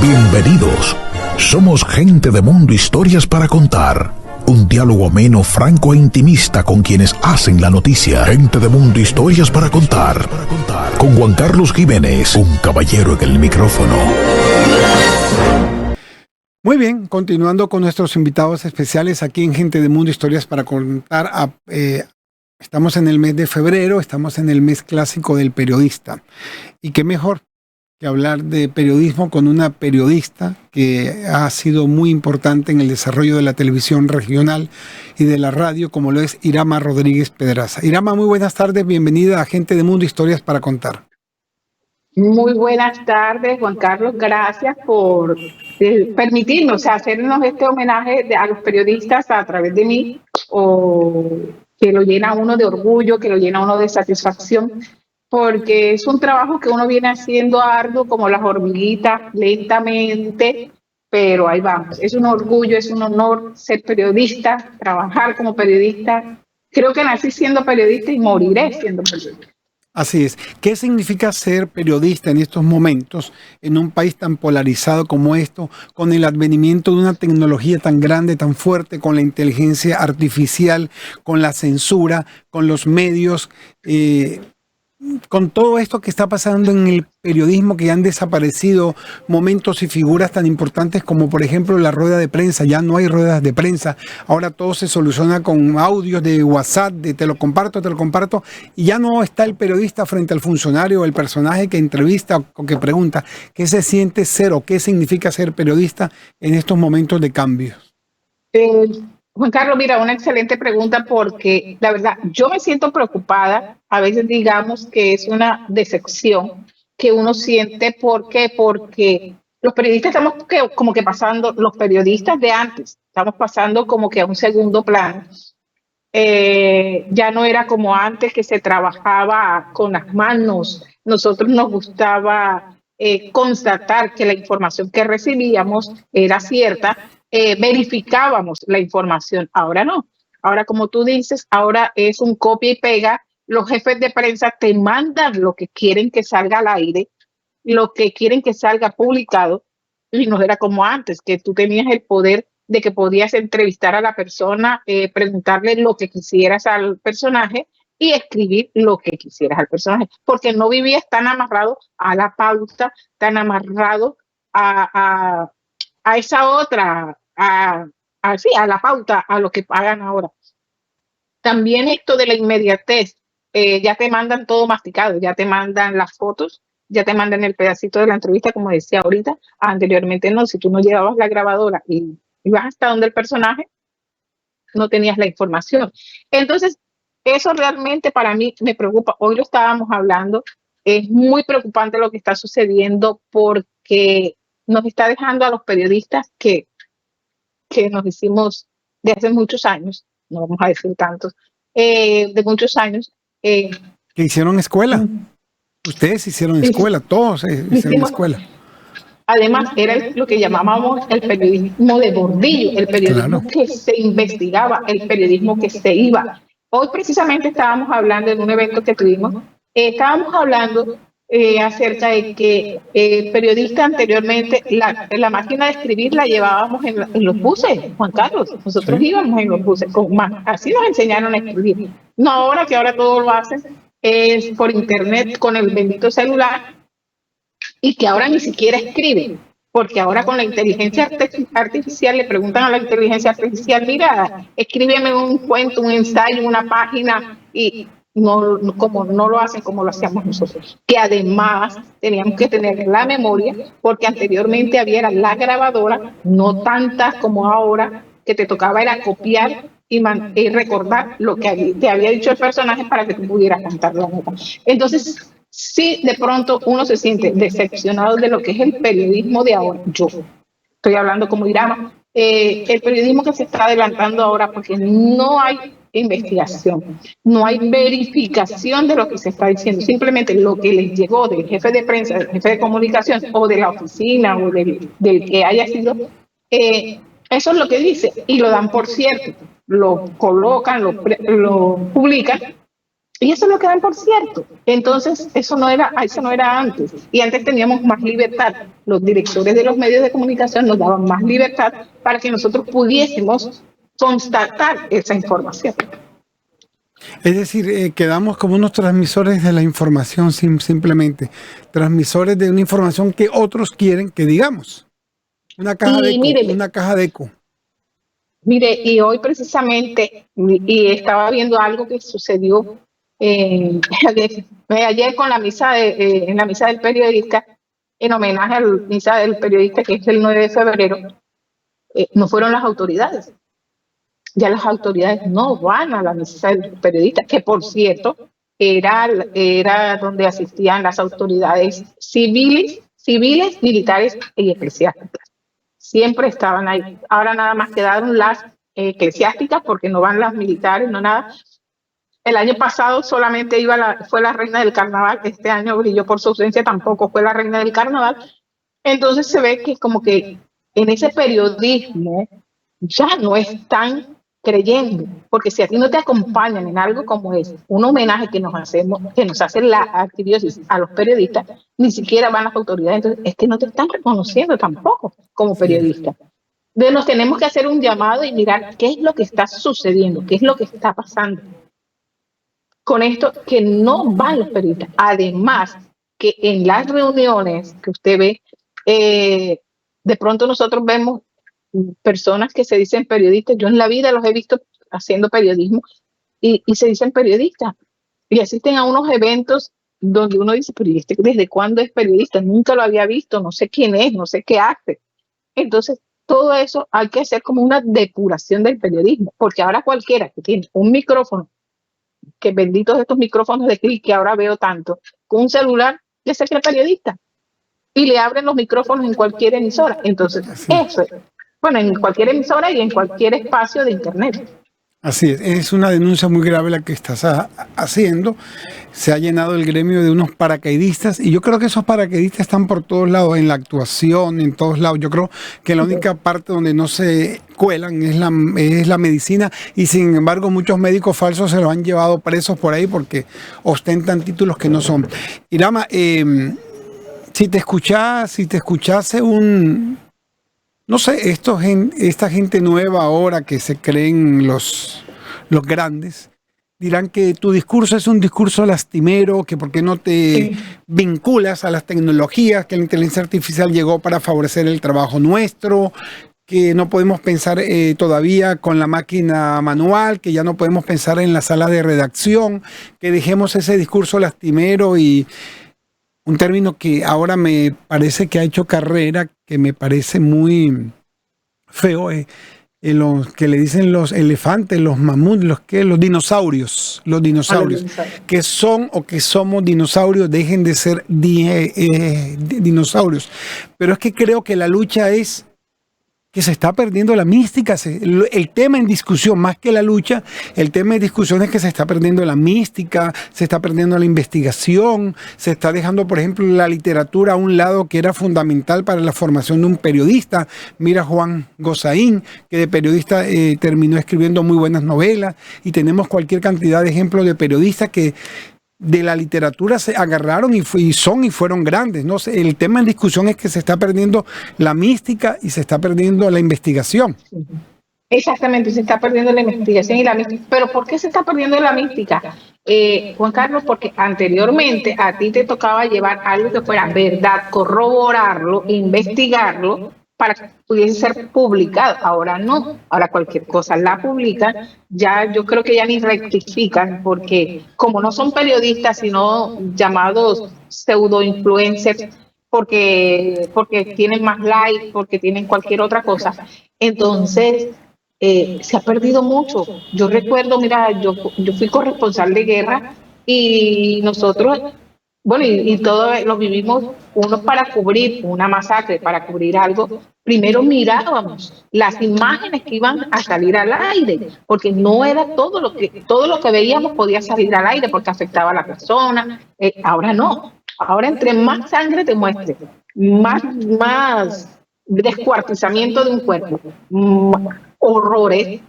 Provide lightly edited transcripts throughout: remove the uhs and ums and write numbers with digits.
Bienvenidos. Somos Gente de Mundo, historias para contar. Un diálogo ameno, franco e intimista con quienes hacen la noticia. Gente de Mundo, historias para contar. Con Juan Carlos Jiménez, un caballero en el micrófono. Muy bien, continuando con nuestros invitados especiales aquí en Gente de Mundo, historias para contar. Estamos en el mes de febrero, estamos en el mes clásico del periodista. Y qué mejor que hablar de periodismo con una periodista que ha sido muy importante en el desarrollo de la televisión regional y de la radio, como lo es Irama Rodríguez Pedraza. Irama, muy buenas tardes, bienvenida a Gente de Mundo, historias para contar. Muy buenas tardes, Juan Carlos, gracias por permitirnos hacernos este homenaje a los periodistas a través de mí, o que lo llena a uno de orgullo, que lo llena a uno de satisfacción, porque es un trabajo que uno viene haciendo arduo como las hormiguitas, lentamente, pero ahí vamos. Es un orgullo, es un honor ser periodista, trabajar como periodista. Creo que nací siendo periodista y moriré siendo periodista. Así es. ¿Qué significa ser periodista en estos momentos, en un país tan polarizado como esto, con el advenimiento de una tecnología tan grande, tan fuerte, con la inteligencia artificial, con la censura, con los medios, con todo esto que está pasando en el periodismo, que han desaparecido momentos y figuras tan importantes como, por ejemplo, la rueda de prensa? Ya no hay ruedas de prensa. Ahora todo se soluciona con audios de WhatsApp, de te lo comparto, y ya no está el periodista frente al funcionario o el personaje que entrevista o que pregunta. ¿Qué se siente ser o qué significa ser periodista en estos momentos de cambios? Juan Carlos, mira, una excelente pregunta, porque la verdad yo me siento preocupada. A veces digamos que es una decepción que uno siente. ¿Por qué? Porque los periodistas estamos como que pasando, los periodistas de antes, estamos pasando como que a un segundo plano. Ya no era como antes, que se trabajaba con las manos. Nosotros nos gustaba constatar que la información que recibíamos era cierta. Verificábamos la información. Ahora no. Ahora, como tú dices, ahora es un copia y pega. Los jefes de prensa te mandan lo que quieren que salga al aire, lo que quieren que salga publicado, y no era como antes, que tú tenías el poder de que podías entrevistar a la persona, preguntarle lo que quisieras al personaje y escribir lo que quisieras al personaje, porque no vivías tan amarrado a la pauta, tan amarrado a esa otra, sí, a la pauta, a lo que pagan ahora. También esto de la inmediatez, ya te mandan todo masticado, ya te mandan las fotos, ya te mandan el pedacito de la entrevista, como decía ahorita. Anteriormente no, si tú no llevabas la grabadora y ibas hasta donde el personaje, no tenías la información. Entonces, eso realmente para mí me preocupa. Hoy lo estábamos hablando, es muy preocupante lo que está sucediendo, porque nos está dejando a los periodistas que nos hicimos de hace muchos años, no vamos a decir tantos, de muchos años. Que hicieron escuela. Ustedes hicieron escuela, todos hicieron escuela. Además, era lo que llamábamos el periodismo de bordillo, el periodismo que se investigaba, el periodismo que se iba. Hoy precisamente estábamos hablando en un evento que tuvimos, estábamos hablando acerca de que el periodista anteriormente, la máquina de escribir la llevábamos en los buses, Juan Carlos. Nosotros íbamos en los buses, así nos enseñaron a escribir. No ahora, que ahora todo lo hacen es por internet con el bendito celular, y que ahora ni siquiera escriben, porque ahora con la inteligencia artificial le preguntan a la inteligencia artificial: mira, escríbeme un cuento, un ensayo, una página, y no lo hacen como lo hacíamos nosotros, que además teníamos que tener la memoria, porque anteriormente había la grabadora, no tantas como ahora, que te tocaba era copiar y recordar lo que te había dicho el personaje para que tú pudieras cantar la nota. Entonces, sí, de pronto uno se siente decepcionado de lo que es el periodismo de ahora. Yo estoy hablando como Irama, el periodismo que se está adelantando ahora, porque no hay investigación, no hay verificación de lo que se está diciendo. Simplemente lo que les llegó del jefe de prensa, del jefe de comunicación, o de la oficina, o del que haya sido, eso es lo que dice, y lo dan por cierto, lo colocan, lo publican, Y eso es lo que dan por cierto. Entonces, eso no era antes. Y antes teníamos más libertad. Los directores de los medios de comunicación nos daban más libertad para que nosotros pudiésemos constatar esa información. Es decir, quedamos como unos transmisores de la información simplemente, transmisores de una información que otros quieren que digamos. Una caja de eco, una caja de eco. Mire, y hoy precisamente, y estaba viendo algo que sucedió ayer con la misa en la misa del periodista, en homenaje a la misa del periodista que es el 9 de febrero, no fueron las autoridades. Ya las autoridades no van a la misa del periodista, que por cierto era donde asistían las autoridades civiles, militares y eclesiásticas. Siempre estaban ahí. Ahora nada más quedaron las eclesiásticas porque no van las militares, no nada. El año pasado solamente fue la reina del carnaval, este año brilló por su ausencia, tampoco fue la reina del carnaval. Entonces se ve que como que en ese periodismo ya no están creyendo, porque si a ti no te acompañan en algo como es un homenaje que nos hace la arquidiócesis a los periodistas, ni siquiera van las autoridades, entonces es que no te están reconociendo tampoco como periodista. Entonces nos tenemos que hacer un llamado y mirar qué es lo que está sucediendo, qué es lo que está pasando con esto, que no van los periodistas. Además, que en las reuniones que usted ve, de pronto nosotros vemos personas que se dicen periodistas. Yo en la vida los he visto haciendo periodismo y se dicen periodistas y asisten a unos eventos donde uno dice, pero ¿desde cuándo es periodista? Nunca lo había visto, no sé quién es, no sé qué hace. Entonces, todo eso hay que hacer como una depuración del periodismo, porque ahora cualquiera que tiene un micrófono, que benditos estos micrófonos de clic que ahora veo tanto, con un celular ya se cree periodista y le abren los micrófonos en cualquier emisora. Entonces, eso es. Bueno, en cualquier emisora y en cualquier espacio de internet. Así es una denuncia muy grave la que estás haciendo. Se ha llenado el gremio de unos paracaidistas y yo creo que esos paracaidistas están por todos lados, en la actuación, en todos lados. Yo creo que la única parte donde no se cuelan es la medicina y sin embargo muchos médicos falsos se los han llevado presos por ahí porque ostentan títulos que no son. Irama, si te escuchase no sé, esta gente nueva ahora que se creen los grandes, dirán que tu discurso es un discurso lastimero, que por qué no te vinculas a las tecnologías, que la inteligencia artificial llegó para favorecer el trabajo nuestro, que no podemos pensar todavía con la máquina manual, que ya no podemos pensar en la sala de redacción, que dejemos ese discurso lastimero y un término que ahora me parece que ha hecho carrera, que me parece muy feo, los que le dicen los elefantes, los mamuts, los dinosaurios, que son o que somos dinosaurios, dejen de ser dinosaurios. Pero es que creo que la lucha es que se está perdiendo la mística. El tema en discusión, más que la lucha, el tema en discusión es que se está perdiendo la mística, se está perdiendo la investigación, se está dejando, por ejemplo, la literatura a un lado que era fundamental para la formación de un periodista. Mira Juan Gozaín, que de periodista terminó escribiendo muy buenas novelas, y tenemos cualquier cantidad de ejemplos de periodistas que de la literatura se agarraron y fueron grandes. No sé, el tema en discusión es que se está perdiendo la mística y se está perdiendo la investigación. Exactamente, se está perdiendo la investigación y la mística. ¿Pero por qué se está perdiendo la mística? Juan Carlos, porque anteriormente a ti te tocaba llevar algo que fuera verdad, corroborarlo, investigarlo, para que pudiese ser publicado. Ahora no, ahora cualquier cosa la publican, ya yo creo que ya ni rectifican, porque como no son periodistas, sino llamados pseudo-influencers, porque tienen más likes, porque tienen cualquier otra cosa, entonces se ha perdido mucho. Yo recuerdo, mira, yo fui corresponsal de guerra y nosotros, bueno, y todo lo vivimos, uno para cubrir una masacre, para cubrir algo, primero mirábamos las imágenes que iban a salir al aire, porque no era todo lo que veíamos podía salir al aire porque afectaba a la persona. Ahora no, ahora entre más sangre te muestre, más descuartizamiento de un cuerpo, horrores,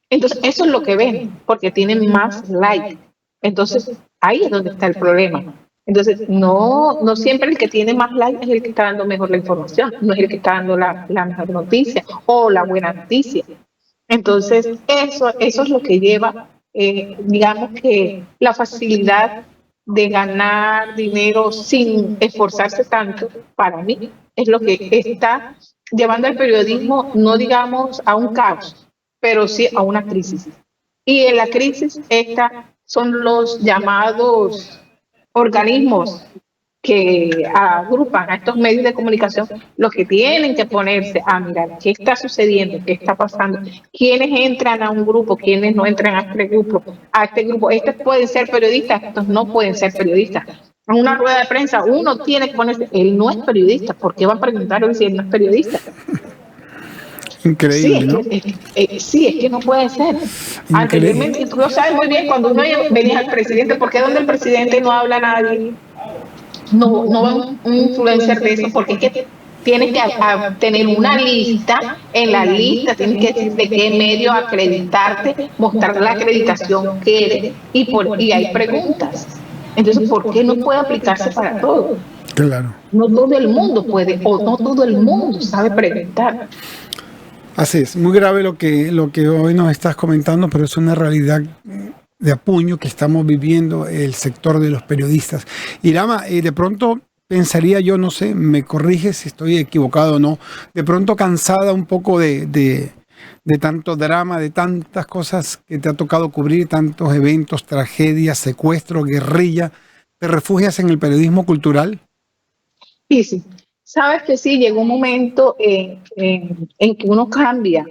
entonces eso es lo que ven, porque tienen más likes. Entonces, ahí es donde está el problema. Entonces, no siempre el que tiene más likes es el que está dando mejor la información, no es el que está dando la mejor noticia o la buena noticia. Entonces, eso es lo que lleva, digamos que la facilidad de ganar dinero sin esforzarse tanto, para mí, es lo que está llevando al periodismo, no digamos a un caos, pero sí a una crisis. Y en la crisis esta son los llamados organismos que agrupan a estos medios de comunicación, los que tienen que ponerse a mirar qué está sucediendo, qué está pasando, quiénes entran a un grupo, quiénes no entran a este grupo, Estos pueden ser periodistas, estos no pueden ser periodistas. En una rueda de prensa uno tiene que ponerse, él no es periodista, ¿por qué va a preguntar si él no es periodista? Increíble, ¿no? Sí, es que no puede ser. Anteriormente, tú lo sabes muy bien, cuando uno venía al presidente, ¿por qué donde el presidente no habla nadie? No va un influencer de eso, porque es que tienes que tener una lista, en la lista tienes que decir de qué medio acreditarte, mostrar la acreditación que eres, y hay preguntas. Entonces, ¿por qué no puede aplicarse para todo? Claro. No todo el mundo puede, o no todo el mundo sabe preguntar. Así es, muy grave lo que hoy nos estás comentando, pero es una realidad de apuño que estamos viviendo el sector de los periodistas. Irama, de pronto pensaría yo, no sé, me corriges si estoy equivocado o no, de pronto cansada un poco de tanto drama, de tantas cosas que te ha tocado cubrir, tantos eventos, tragedias, secuestro, guerrilla, ¿te refugias en el periodismo cultural? Sí. Sabes que sí, llegó un momento en que uno cambia.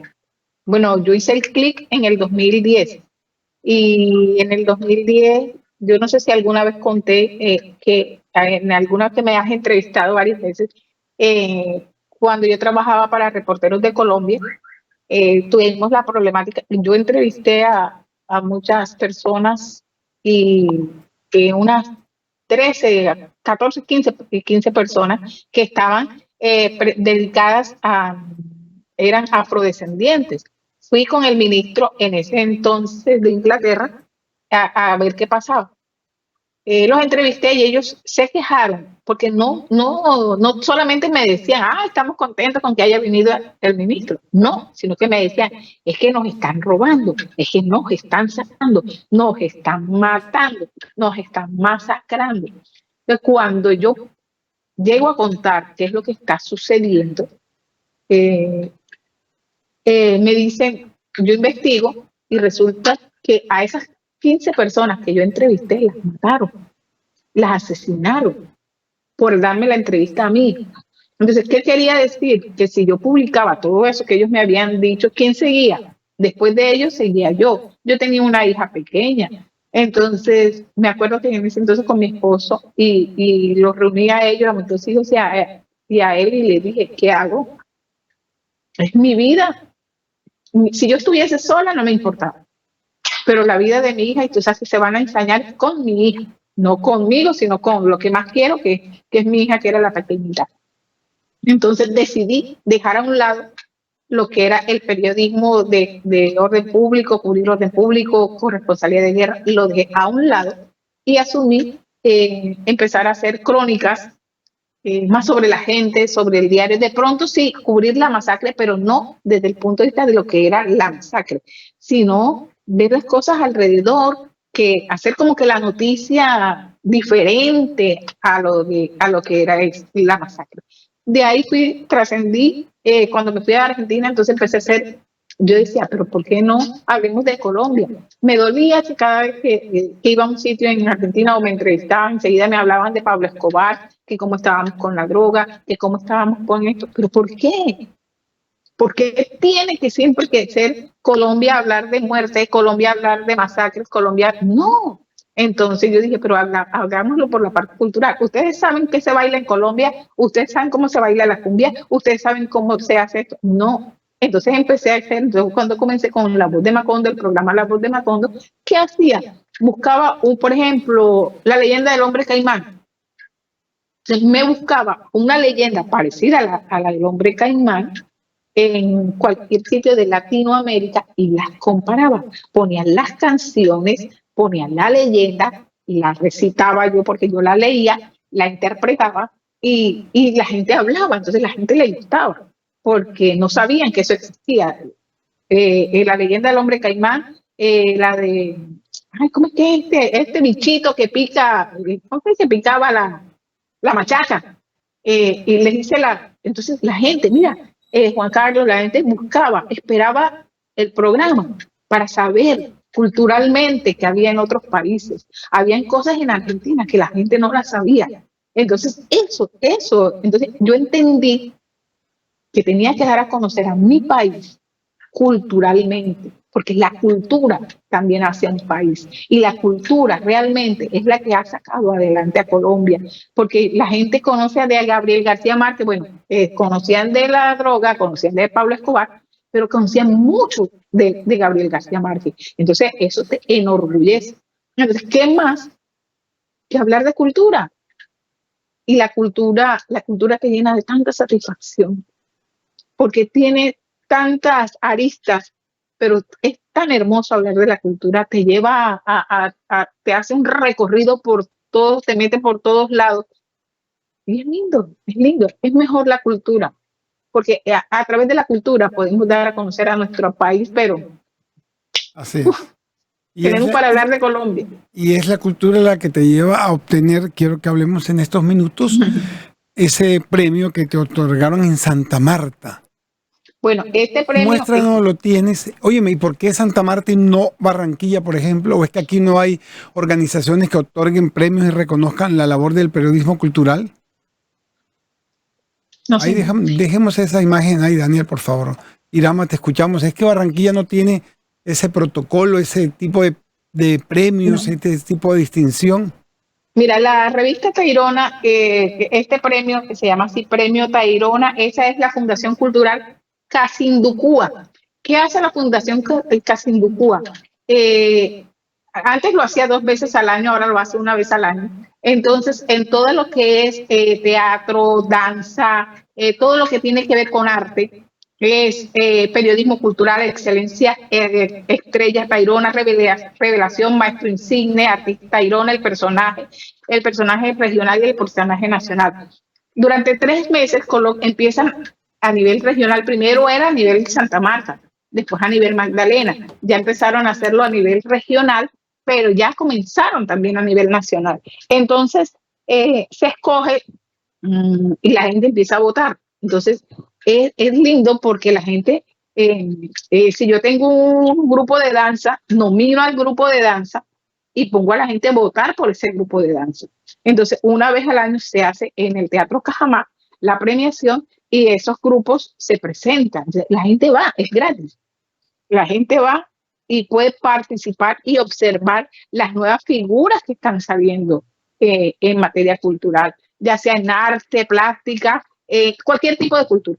Bueno, yo hice el clic en el 2010 y en el 2010, yo no sé si alguna vez conté que en alguna que me has entrevistado varias veces, cuando yo trabajaba para Reporteros de Colombia, tuvimos la problemática, yo entrevisté a muchas personas y unas 13, 14, 15 personas que estaban dedicadas eran afrodescendientes. Fui con el ministro en ese entonces de Inglaterra a ver qué pasaba. Los entrevisté y ellos se quejaron porque no solamente me decían, estamos contentos con que haya venido el ministro. No, sino que me decían, es que nos están robando, es que nos están sacando, nos están matando, nos están masacrando. Entonces, cuando yo llego a contar qué es lo que está sucediendo, me dicen, yo investigo y resulta que a esas 15 personas que yo entrevisté las mataron, las asesinaron por darme la entrevista a mí. Entonces, ¿qué quería decir? Que si yo publicaba todo eso que ellos me habían dicho, ¿quién seguía? Después de ellos seguía yo. Yo tenía una hija pequeña. Entonces, me acuerdo que en ese entonces con mi esposo y los reuní a ellos, a mis dos hijos y a él y le dije, ¿qué hago? Es mi vida. Si yo estuviese sola no me importaba. Pero la vida de mi hija, y tú sabes que se van a ensañar con mi hija, no conmigo, sino con lo que más quiero, que es mi hija, que era la pequeñita. Entonces decidí dejar a un lado lo que era el periodismo de orden público, cubrir orden público, corresponsabilidad de guerra, lo dejé a un lado y asumí empezar a hacer crónicas más sobre la gente, sobre el diario. De pronto sí, cubrir la masacre, pero no desde el punto de vista de lo que era la masacre, sino ver las cosas alrededor, que hacer como que la noticia diferente a lo que era la masacre. De ahí trascendí, cuando me fui a Argentina, entonces empecé a hacer, yo decía, pero ¿por qué no hablemos de Colombia? Me dolía que cada vez que iba a un sitio en Argentina o me entrevistaban, enseguida me hablaban de Pablo Escobar, que cómo estábamos con la droga, que cómo estábamos con esto, pero ¿por qué? ¿Por qué tiene que siempre que ser Colombia hablar de muerte, Colombia hablar de masacres, Colombia? No. Entonces yo dije, pero hagámoslo por la parte cultural. Ustedes saben qué se baila en Colombia, ustedes saben cómo se baila la cumbia, ustedes saben cómo se hace esto. No. Entonces empecé a hacer, yo cuando comencé con La Voz de Macondo, el programa La Voz de Macondo, ¿qué hacía? Buscaba, por ejemplo, la leyenda del hombre caimán. Entonces me buscaba una leyenda parecida a la del hombre caimán en cualquier sitio de Latinoamérica y las comparaba. Ponían las canciones ponían la leyenda, la recitaba yo porque yo la leía, la interpretaba y la gente hablaba, entonces la gente le gustaba porque no sabían que eso existía. La leyenda del hombre caimán, la de, ay, ¿cómo es que este bichito que pica, ¿cómo es que picaba la machaca? Y les dice entonces la gente, mira, Juan Carlos, la gente buscaba, esperaba el programa para saber culturalmente que había en otros países. Habían cosas en Argentina que la gente no las sabía. Entonces, entonces yo entendí que tenía que dar a conocer a mi país culturalmente, porque la cultura también hace un país y la cultura realmente es la que ha sacado adelante a Colombia, porque la gente conoce a Gabriel García Márquez, bueno, conocían de la droga, conocían de Pablo Escobar, pero conocían mucho de Gabriel García Márquez. Entonces, eso te enorgullece. Entonces, ¿qué más que hablar de cultura? Y la cultura te llena de tanta satisfacción, porque tiene tantas aristas, pero es tan hermoso hablar de la cultura, te lleva te hace un recorrido por todos, te mete por todos lados. Y es lindo, es mejor la cultura, porque a través de la cultura podemos dar a conocer a nuestro país, pero así es. Tenemos para hablar de Colombia. Y es la cultura la que te lleva a obtener, quiero que hablemos en estos minutos, ese premio que te otorgaron en Santa Marta. Bueno, este premio... Muéstranos, lo tienes. Óyeme, ¿y por qué Santa Marta y no Barranquilla, por ejemplo? ¿O es que aquí no hay organizaciones que otorguen premios y reconozcan la labor del periodismo cultural? No sé. Ahí dejemos esa imagen ahí, Daniel, por favor. Irama, te escuchamos. Es que Barranquilla no tiene ese protocolo, ese tipo de premios, este tipo de distinción. Mira, la revista Tayrona, este premio que se llama así, Premio Tayrona, esa es la Fundación Cultural Casinducúa. ¿Qué hace la Fundación Casinducúa? Antes lo hacía 2 veces al año, ahora lo hace 1 vez al año. Entonces, en todo lo que es teatro, danza, todo lo que tiene que ver con arte, es periodismo cultural, excelencia, estrella Tayrona, revelación, maestro insigne, artista Tayrona, el personaje regional y el personaje nacional. Durante 3 meses empiezan a nivel regional, primero era a nivel Santa Marta, después a nivel Magdalena, ya empezaron a hacerlo a nivel regional, pero ya comenzaron también a nivel nacional. Entonces, se escoge y la gente empieza a votar. Entonces, es lindo porque la gente, si yo tengo un grupo de danza, nomino al grupo de danza y pongo a la gente a votar por ese grupo de danza. Entonces, 1 vez al año se hace en el Teatro Cajamar la premiación y esos grupos se presentan. La gente va, es gratis. La gente va y puede participar y observar las nuevas figuras que están saliendo en materia cultural, ya sea en arte, plástica, cualquier tipo de cultura.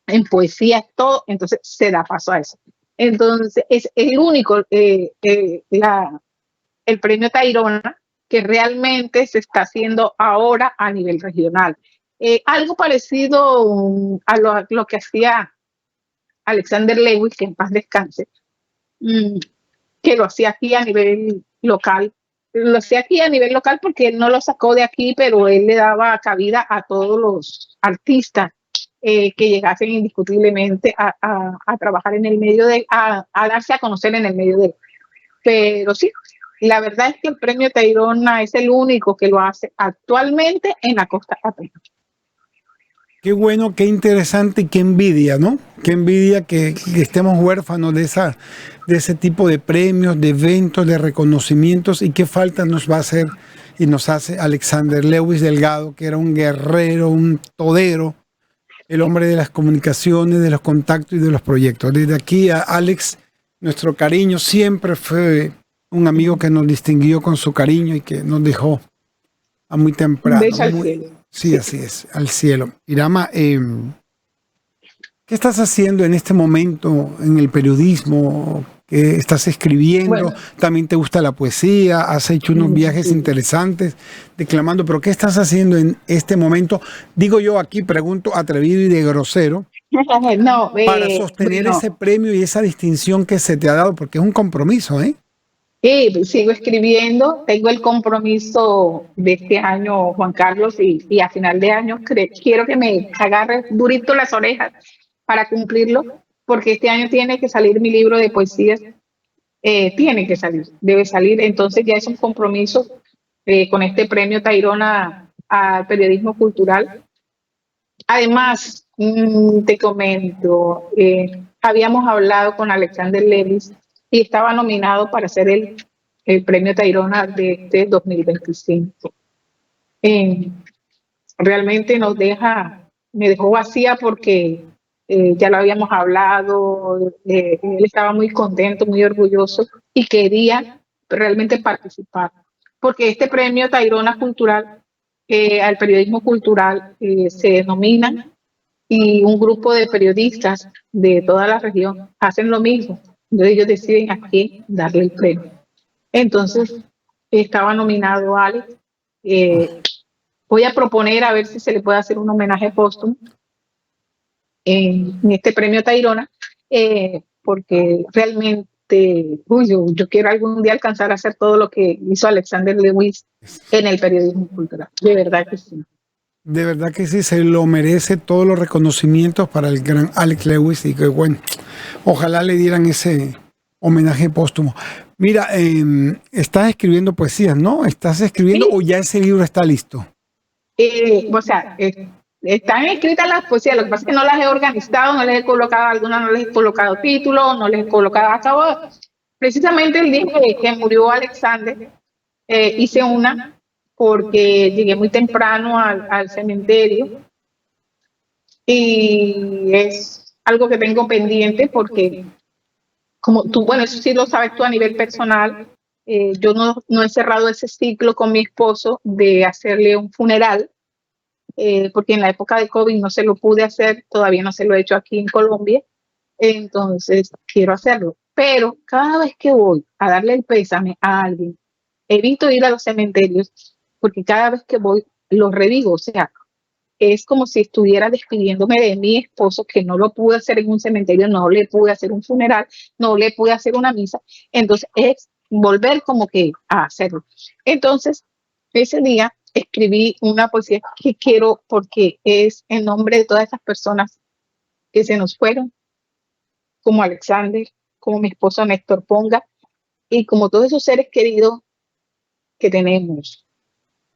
En poesía, todo, entonces se da paso a eso. Entonces, es el único, el premio Tayrona, que realmente se está haciendo ahora a nivel regional. Algo parecido a lo que hacía Alexander Lewis, que en paz descanse, que lo hacía aquí a nivel local. Lo hacía aquí a nivel local porque él no lo sacó de aquí, pero él le daba cabida a todos los artistas que llegasen indiscutiblemente a trabajar en el medio a darse a conocer en el medio de él. Pero sí, la verdad es que el premio Tayrona es el único que lo hace actualmente en la costa apenas. Qué bueno, qué interesante y qué envidia, ¿no? Qué envidia que estemos huérfanos de ese tipo de premios, de eventos, de reconocimientos, y qué falta nos va a hacer y nos hace Alexander Lewis Delgado, que era un guerrero, un todero, el hombre de las comunicaciones, de los contactos y de los proyectos. Desde aquí a Alex, nuestro cariño, siempre fue un amigo que nos distinguió con su cariño y que nos dejó a muy temprano. Sí, así es, al cielo. Irama, ¿qué estás haciendo en este momento en el periodismo? ¿Qué estás escribiendo? Bueno, ¿también te gusta la poesía? ¿Has hecho unos viajes interesantes declamando? ¿Pero qué estás haciendo en este momento? Digo yo aquí, pregunto atrevido y de grosero, para sostener ese premio y esa distinción que se te ha dado, porque es un compromiso, ¿eh? Y sigo escribiendo, tengo el compromiso de este año, Juan Carlos, y a final de año quiero que me agarre durito las orejas para cumplirlo, porque este año tiene que salir mi libro de poesías, tiene que salir, debe salir, entonces ya es un compromiso con este premio Tayrona al periodismo cultural. Además, te comento, habíamos hablado con Alexander Levis y estaba nominado para ser el premio Tayrona de este 2025. Eh, realmente me dejó vacía porque ya lo habíamos hablado, él estaba muy contento, muy orgulloso y quería realmente participar, porque este premio Tayrona Cultural, al periodismo cultural, se denomina y un grupo de periodistas de toda la región hacen lo mismo. Entonces ellos deciden a quién darle el premio. Entonces estaba nominado Alex. Voy a proponer a ver si se le puede hacer un homenaje póstumo en este premio Tayrona, porque realmente yo quiero algún día alcanzar a hacer todo lo que hizo Alexander Lewis en el periodismo cultural. De verdad que sí. De verdad que sí, se lo merece todos los reconocimientos para el gran Alex Lewis y que bueno, ojalá le dieran ese homenaje póstumo. Mira, estás escribiendo poesías, ¿no? ¿Estás escribiendo Sí. o ya ese libro está listo? O sea, están escritas las poesías, lo que pasa es que no las he organizado, no les he colocado algunas, no les he colocado títulos, no les he colocado, acabo, precisamente el día que murió Alexander, hice una porque llegué muy temprano al cementerio y es algo que tengo pendiente porque, como tú, bueno, eso sí lo sabes tú a nivel personal, yo no he cerrado ese ciclo con mi esposo de hacerle un funeral, porque en la época de COVID no se lo pude hacer, todavía no se lo he hecho aquí en Colombia, entonces quiero hacerlo. Pero cada vez que voy a darle el pésame a alguien, evito ir a los cementerios porque cada vez que voy lo revivo, o sea, es como si estuviera despidiéndome de mi esposo, que no lo pude hacer en un cementerio, no le pude hacer un funeral, no le pude hacer una misa, entonces es volver como que a hacerlo. Entonces, ese día escribí una poesía que quiero porque es en nombre de todas esas personas que se nos fueron, como Alexander, como mi esposo Néstor Ponga, y como todos esos seres queridos que tenemos.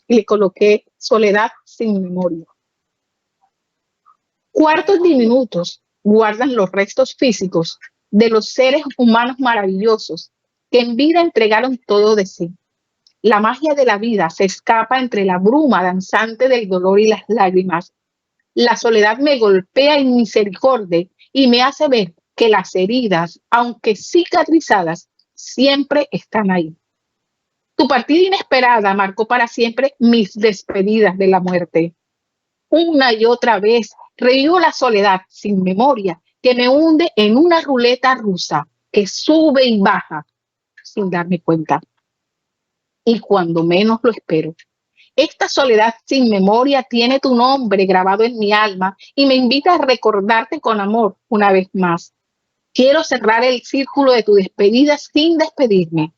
Y le coloqué soledad sin memoria. Cuartos diminutos guardan los restos físicos de los seres humanos maravillosos que en vida entregaron todo de sí. La magia de la vida se escapa entre la bruma danzante del dolor y las lágrimas. La soledad me golpea en misericordia y me hace ver que las heridas, aunque cicatrizadas, siempre están ahí. Tu partida inesperada marcó para siempre mis despedidas de la muerte. Una y otra vez revivo la soledad sin memoria que me hunde en una ruleta rusa que sube y baja sin darme cuenta. Y cuando menos lo espero, esta soledad sin memoria tiene tu nombre grabado en mi alma y me invita a recordarte con amor una vez más. Quiero cerrar el círculo de tu despedida sin despedirme,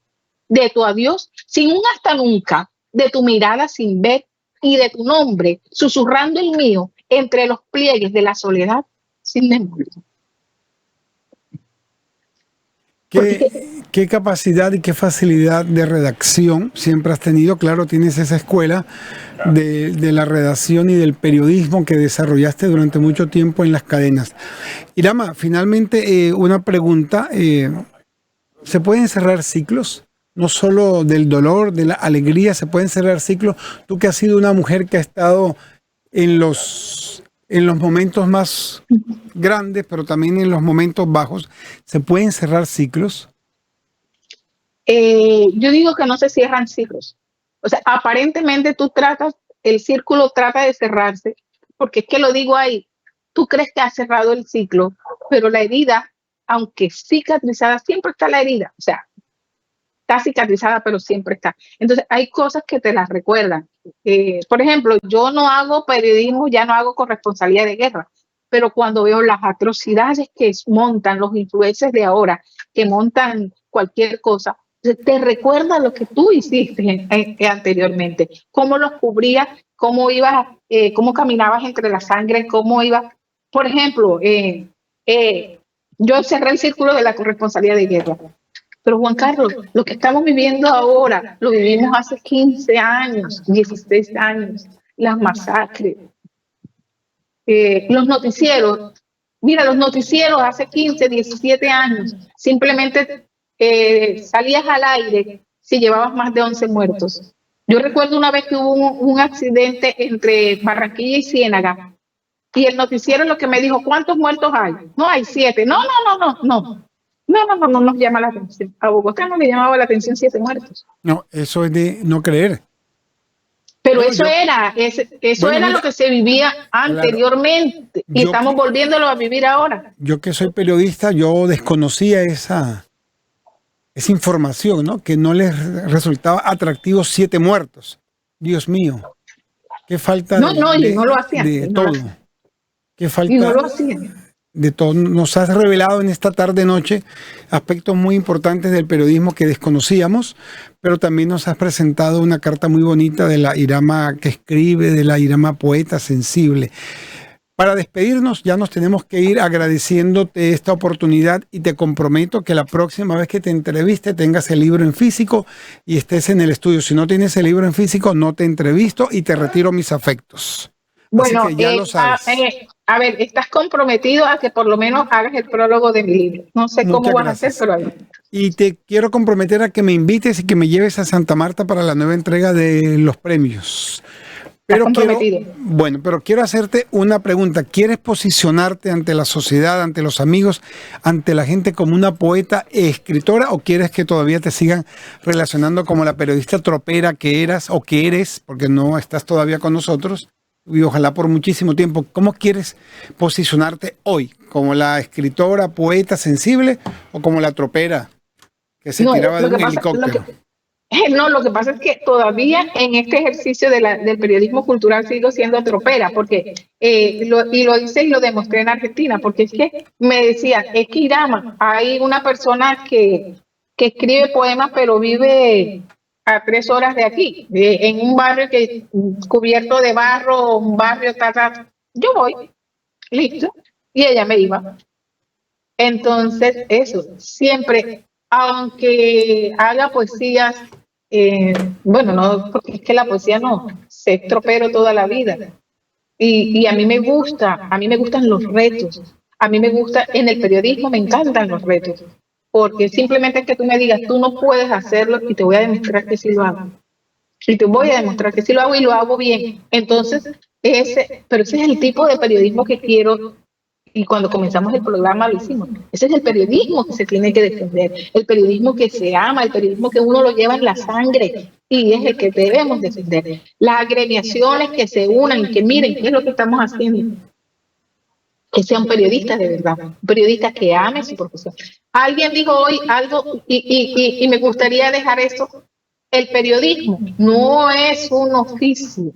de tu adiós sin un hasta nunca, de tu mirada sin ver y de tu nombre susurrando el mío entre los pliegues de la soledad sin memoria. ¿Qué capacidad y qué facilidad de redacción siempre has tenido? Claro, tienes esa escuela de la redacción y del periodismo que desarrollaste durante mucho tiempo en las cadenas. Irama, finalmente una pregunta. ¿Se pueden cerrar ciclos? No solo del dolor, de la alegría, se pueden cerrar ciclos. Tú que has sido una mujer que ha estado en los momentos más grandes, pero también en los momentos bajos, ¿se pueden cerrar ciclos? Yo digo que no se cierran ciclos. O sea, aparentemente el círculo trata de cerrarse, porque es que lo digo ahí, tú crees que has cerrado el ciclo, pero la herida, aunque cicatrizada, siempre está la herida. O sea, está cicatrizada, pero siempre está. Entonces, hay cosas que te las recuerdan. Por ejemplo, yo no hago periodismo, ya no hago corresponsalía de guerra, pero cuando veo las atrocidades que montan los influencers de ahora, que montan cualquier cosa, te recuerda lo que tú hiciste anteriormente, cómo los cubrías, cómo ibas, cómo caminabas entre la sangre, cómo ibas. Por ejemplo, yo cerré el círculo de la corresponsabilidad de guerra. Pero Juan Carlos, lo que estamos viviendo ahora, lo vivimos hace 15 años, 16 años, las masacres, los noticieros. Mira, los noticieros hace 15, 17 años, simplemente salías al aire si llevabas más de 11 muertos. Yo recuerdo una vez que hubo un accidente entre Barranquilla y Ciénaga, y el noticiero lo que me dijo, ¿cuántos muertos hay? No, hay 7. No nos llama la atención. A Bogotá no le llamaba la atención 7 muertos. No, eso es de no creer. Pero eso era mira, lo que se vivía anteriormente, y estamos volviéndolo a vivir ahora. Yo que soy periodista, yo desconocía esa información, ¿no? Que no les resultaba atractivo 7 muertos. Dios mío, qué falta no lo hacían, de todo. Qué falta y no lo hacían. De todo. Nos has revelado en esta tarde-noche aspectos muy importantes del periodismo que desconocíamos, pero también nos has presentado una carta muy bonita de la Irama que escribe, de la Irama poeta sensible. Para despedirnos ya nos tenemos que ir agradeciéndote esta oportunidad, y te comprometo que la próxima vez que te entreviste tengas el libro en físico y estés en el estudio. Si no tienes el libro en físico, no te entrevisto y te retiro mis afectos. Bueno, así que ya lo sabes. A ver, estás comprometido a que por lo menos hagas el prólogo de mi libro. No sé cómo vas a hacer, pero... Y te quiero comprometer a que me invites y que me lleves a Santa Marta para la nueva entrega de los premios. Pero quiero hacerte una pregunta. ¿Quieres posicionarte ante la sociedad, ante los amigos, ante la gente como una poeta e escritora, o quieres que todavía te sigan relacionando como la periodista tropera que eras o que eres, porque no estás todavía con nosotros? Y ojalá por muchísimo tiempo. ¿Cómo quieres posicionarte hoy? ¿Como la escritora, poeta sensible, o como la tropera que se tiraba de un helicóptero? Lo que pasa es que todavía en este ejercicio del periodismo cultural sigo siendo tropera, porque lo hice y lo demostré en Argentina, porque es que me decían, es que Irama, hay una persona que escribe poemas pero vive a 3 horas de aquí, en un barrio que cubierto de barro, un barrio tal. Yo voy, listo, y ella me iba. Entonces, eso, siempre, aunque haga poesías, no, porque es que la poesía no, se tropero toda la vida. Y a mí me gustan los retos, a mí me gusta, en el periodismo me encantan los retos. Porque simplemente es que tú me digas, tú no puedes hacerlo, y te voy a demostrar que sí lo hago. Y te voy a demostrar que sí lo hago, y lo hago bien. Entonces, ese es el tipo de periodismo que quiero, y cuando comenzamos el programa lo hicimos. Ese es el periodismo que se tiene que defender, el periodismo que se ama, el periodismo que uno lo lleva en la sangre, y es el que debemos defender. Las agremiaciones que se unan y que miren qué es lo que estamos haciendo. Que sea un periodista de verdad, un periodista que ame su profesión. Alguien dijo hoy algo, y me gustaría dejar esto: el periodismo no es un oficio,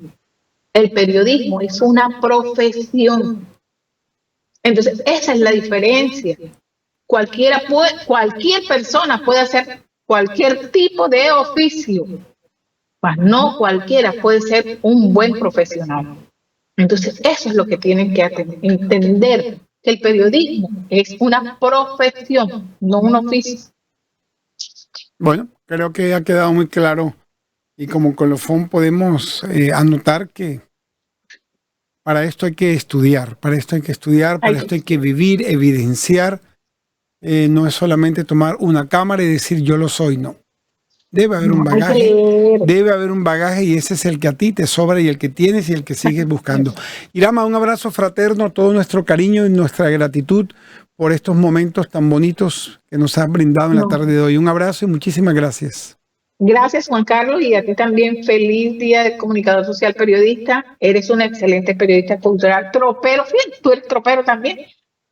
el periodismo es una profesión. Entonces, esa es la diferencia. Cualquier persona puede hacer cualquier tipo de oficio, mas no cualquiera puede ser un buen profesional. Entonces, eso es lo que tienen que entender, que el periodismo es una profesión, no un oficio. Bueno, creo que ha quedado muy claro, y como colofón podemos anotar que para esto hay que estudiar, para esto hay que vivir, evidenciar. No es solamente tomar una cámara y decir yo lo soy, no. Debe haber un bagaje, y ese es el que a ti te sobra y el que tienes y el que sigues buscando. Irama, un abrazo fraterno, todo nuestro cariño y nuestra gratitud por estos momentos tan bonitos que nos has brindado en la tarde de hoy. Un abrazo y muchísimas gracias. Gracias, Juan Carlos, y a ti también feliz día del comunicador social periodista. Eres un excelente periodista cultural, tropero, fíjate, tú eres tropero también.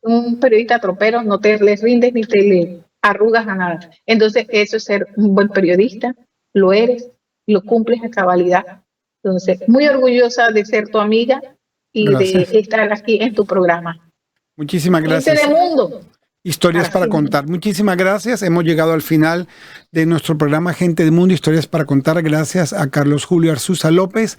Un periodista tropero, no te le rindes ni te le arrugas a nada. Entonces, eso es ser un buen periodista, lo eres, lo cumples a cabalidad. Entonces, muy orgullosa de ser tu amiga y gracias. De estar aquí en tu programa. Muchísimas gracias. Gente de mundo. Historias para contar. Muchísimas gracias. Hemos llegado al final de nuestro programa Gente de Mundo, Historias para Contar. Gracias a Carlos Julio Arzuza López,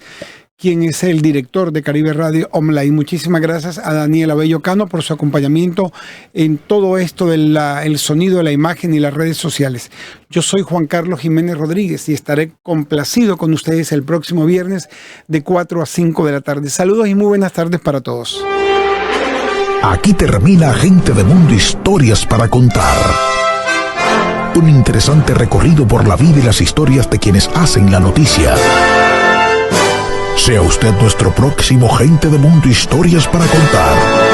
quien es el director de Caribe Radio Online. Muchísimas gracias a Daniel Abello Cano por su acompañamiento en todo esto del sonido, de la imagen y las redes sociales. Yo soy Juan Carlos Jiménez Rodríguez y estaré complacido con ustedes el próximo viernes de 4 a 5 de la tarde. Saludos y muy buenas tardes para todos. Aquí termina Gente de Mundo, Historias para Contar. Un interesante recorrido por la vida y las historias de quienes hacen la noticia. Sea usted nuestro próximo Gente de Mundo, Historias para Contar.